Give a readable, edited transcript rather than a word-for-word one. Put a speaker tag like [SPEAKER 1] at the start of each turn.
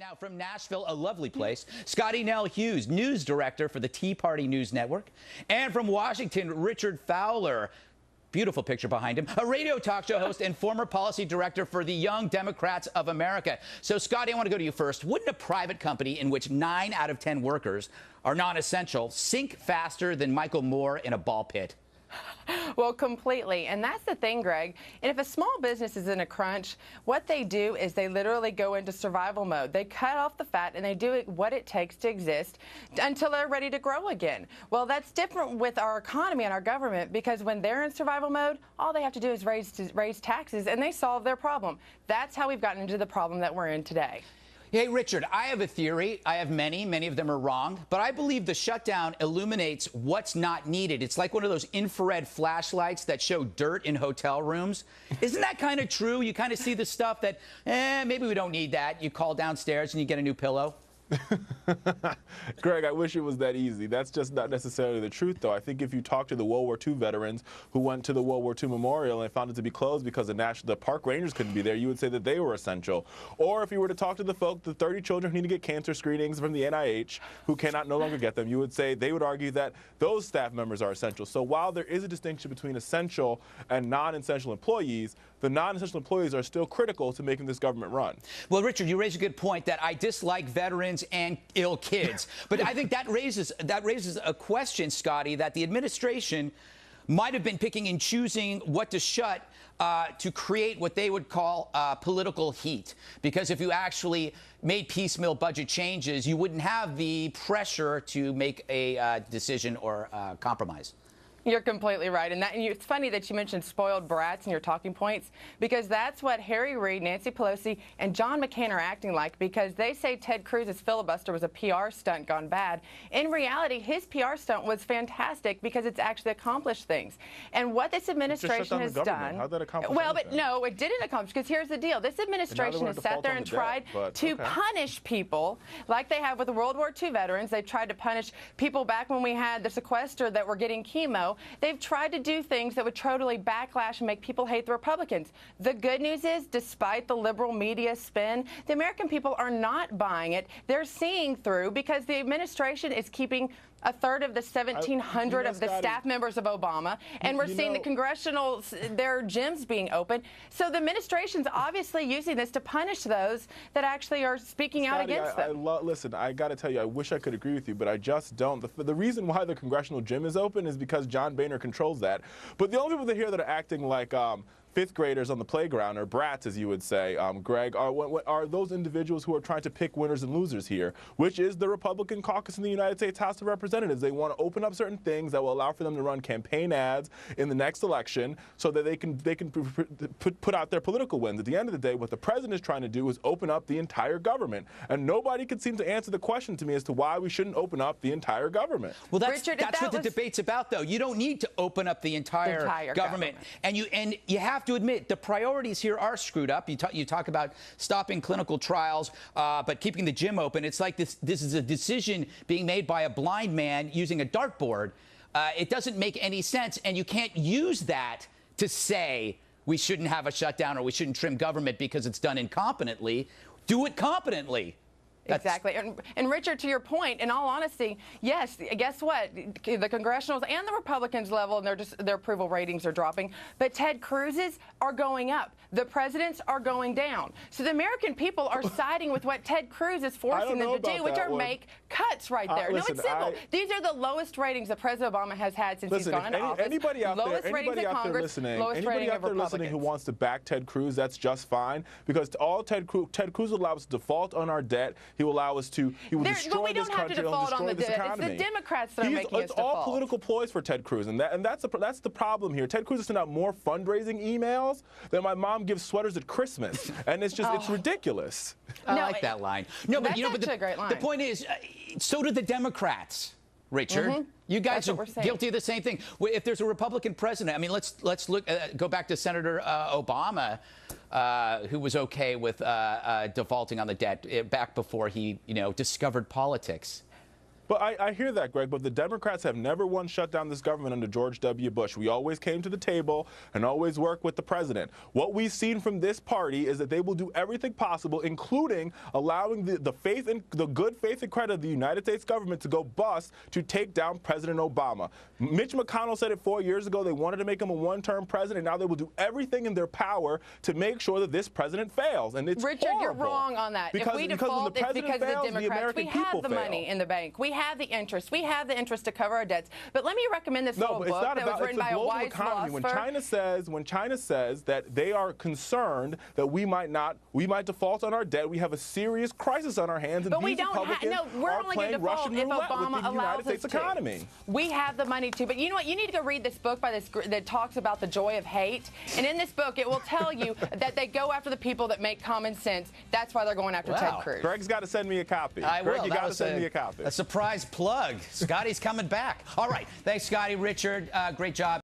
[SPEAKER 1] now from Nashville, a lovely place, Scottie Nell Hughes, news director for the Tea Party News Network. And from Washington, Richard Fowler, beautiful picture behind him, a radio talk show host and former policy director for the Young Democrats of America. So, Scottie, I want to go to you first. Wouldn't a private company in which 9 out of 10 workers are non-essential sink faster than Michael Moore in a ball pit?
[SPEAKER 2] Well, completely. And that's the thing, Greg. And if a small business is in a crunch, what they do is they literally go into survival mode. They cut off the fat and they do what it takes to exist until they're ready to grow again. Well, that's different with our economy and our government, because when they're in survival mode, all they have to do is raise taxes and they solve their problem. That's how we've gotten into the problem that we're in today.
[SPEAKER 1] Hey, Richard, I have a theory. I have many of them are wrong, but I believe the shutdown illuminates what's not needed. It's like one of those infrared flashlights that show dirt in hotel rooms. Isn't that kind of true? You kind of see the stuff that, maybe we don't need that. You call downstairs and you get a new pillow.
[SPEAKER 3] Greg, I wish it was that easy. That's just not necessarily the truth, though. I think if you talk to the World War II veterans who went to the World War II Memorial and found it to be closed because the park rangers couldn't be there, you would say that they were essential. Or if you were to talk to the 30 children who need to get cancer screenings from the NIH who cannot no longer get them, you would say they would argue that those staff members are essential. So while there is a distinction between essential and non-essential employees, the non-essential employees are still critical to making this government run.
[SPEAKER 1] Well, Richard, you raise a good point that I dislike veterans and ill kids. But I think that raises a question, Scottie, that the administration might have been picking and choosing what to shut to create what they would call political heat. Because if you actually made piecemeal budget changes, you wouldn't have the pressure to make a decision or compromise.
[SPEAKER 2] You're completely right. And it's funny that you mentioned spoiled brats in your talking points, because that's what Harry Reid, Nancy Pelosi, and John McCain are acting like, because they say Ted Cruz's filibuster was a PR stunt gone bad. In reality, his PR stunt was fantastic because it's actually accomplished things. And what this administration has done...
[SPEAKER 3] How'd that accomplish
[SPEAKER 2] Well,
[SPEAKER 3] anything?
[SPEAKER 2] but no, it didn't accomplish, because here's the deal. This administration has sat there and tried to punish people like they have with the World War II veterans. They tried to punish people back when we had the sequester that were getting chemo. They've tried to do things that would totally backlash and make people hate the Republicans. The good news is, despite the liberal media spin, the American people are not buying it. They're seeing through, because the administration is keeping a third of the 1,700 of the staff members of Obama, and we're seeing the congressional, their gyms being open. So the administration's obviously using this to punish those that actually are speaking out against them.
[SPEAKER 3] Listen, I got to tell you, I wish I could agree with you, but I just don't. The reason why the congressional gym is open is because John Boehner controls that. But the only people that here that are acting like fifth graders on the playground, or brats, as you would say, Greg, are those individuals who are trying to pick winners and losers here, which is the Republican caucus in the United States House of Representatives. They want to open up certain things that will allow for them to run campaign ads in the next election so that they can put out their political wins. At the end of the day, what the president is trying to do is open up the entire government. And nobody could seem to answer the question to me as to why we shouldn't open up the entire government.
[SPEAKER 1] Well, that's what the debate's about, though. You don't need to open up the entire government. And you have to admit the priorities here are screwed up. You talk about stopping clinical trials, but keeping the gym open. It's like this is a decision being made by a blind man using a dartboard. It doesn't make any sense, and you can't use that to say we shouldn't have a shutdown or we shouldn't trim government because it's done incompetently. Do it competently.
[SPEAKER 2] Exactly. And Richard, to your point, in all honesty, yes, guess what? The congressionals and the Republicans level, and their approval ratings are dropping, but Ted Cruz's are going up. The president's are going down. So the American people are siding with what Ted Cruz is forcing them to do, which are make cuts right there.
[SPEAKER 3] Listen,
[SPEAKER 2] no, it's simple. These are the lowest ratings that President Obama has had since he's gone into office.
[SPEAKER 3] Anybody out there listening who wants to back Ted Cruz, that's just fine, because all Ted Cruz will allow us to default on our debt. He will allow us to. He will destroy this country. He will destroy this economy.
[SPEAKER 2] It's the Democrats that are making us default.
[SPEAKER 3] It's all political ploys for Ted Cruz, and that's the problem here. Ted Cruz has sent out more fundraising emails than my mom gives sweaters at Christmas, and it's just it's ridiculous.
[SPEAKER 1] I like that line. No, but
[SPEAKER 2] a great line.
[SPEAKER 1] The point is, so do the Democrats. Richard, you guys are guilty of the same thing. If there's a Republican president, I mean, let's go back to Senator Obama, who was okay with defaulting on the debt back before he, discovered politics.
[SPEAKER 3] But I hear that, Greg, but the Democrats have never once shut down this government under George W. Bush. We always came to the table and always worked with the president. What we've seen from this party is that they will do everything possible, including allowing the good faith and credit of the United States government to go bust to take down President Obama. Mitch McConnell said it 4 years ago. They wanted to make him a one-term president. Now they will do everything in their power to make sure that this president fails. And it's
[SPEAKER 2] Richard,
[SPEAKER 3] horrible.
[SPEAKER 2] you're wrong on that. If we default, it's because of the Democrats. We have the money in the bank. We have the interest. We have the interest to cover our debts. But let me recommend this little book that was written by a wise philosopher.
[SPEAKER 3] When China says that they are concerned that we might default on our debt, we have a serious crisis on our hands, and these Republicans are playing Russian roulette with the United States economy.
[SPEAKER 2] We have the money too, but you know what? You need to go read this book by this that talks about the joy of hate, and in this book, it will tell you that they go after the people that make common sense. That's why they're going after Ted Cruz.
[SPEAKER 3] Greg's got to send me a copy. Greg, you got to send me a copy.
[SPEAKER 1] A surprise plug. Scottie's coming back. All right. Thanks, Scottie. Richard, great job.